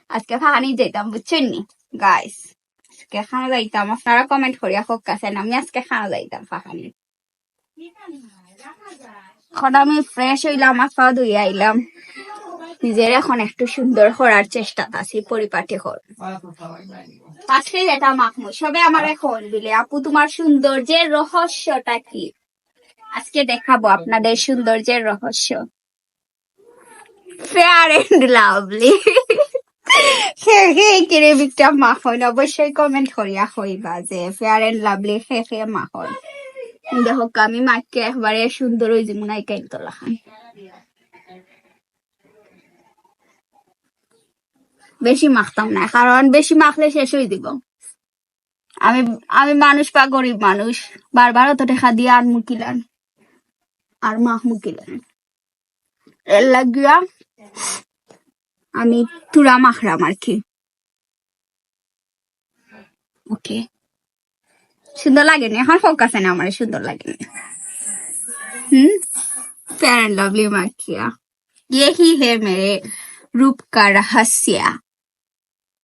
আজকে ফাহানি যাইতাম বুঝছেন নি গাইস, আজকে খানা যাইতাম। আপনারা কমেন্ট করিয়া ফোকাসেন, আমি আজকে খানা যাইতাম ফাহানি। এখন আমি ফ্রেশ হইলাম, মাথা ধুয়ে আইলাম, নিজের এখন একটু সুন্দর করার চেষ্টা আছি, পরিপাটি কর। আজকে যেটা মাখমু সবে আমার এখন দিলে, আপু তোমার সৌন্দর্যের রহস্যটা কি? আজকে দেখাবো আপনাদের সৌন্দর্যের রহস্য। ফেয়ার এন্ড লাভলি ক্রেমিকটা মাখন অবশ্যই কমেন্ট করিয়া হইবা যে ফেয়ার এন্ড লাভলি খে মাখন। দেখো আমি মাকে একবারে সুন্দর ওই যেমন আইকাই তোলা খান। বেশি মাখতাম না, কারণ বেশি মাখলে শেষ হয়ে দিব। আমি আমি মানুষ পা গরিব মানুষ, বারবার অত টাকা দিয়ে আর মুকিলান আর মাখ মুকিলান, এর লাগিয়া আমি তুরা মাখরাম আর কি। ওকে, সুন্দর লাগেনি এখন? ফোকাসে না আমার সুন্দর লাগেনি। फेयर एंड लवली माकिया, ये ही है मेरे रूप का रहस्य।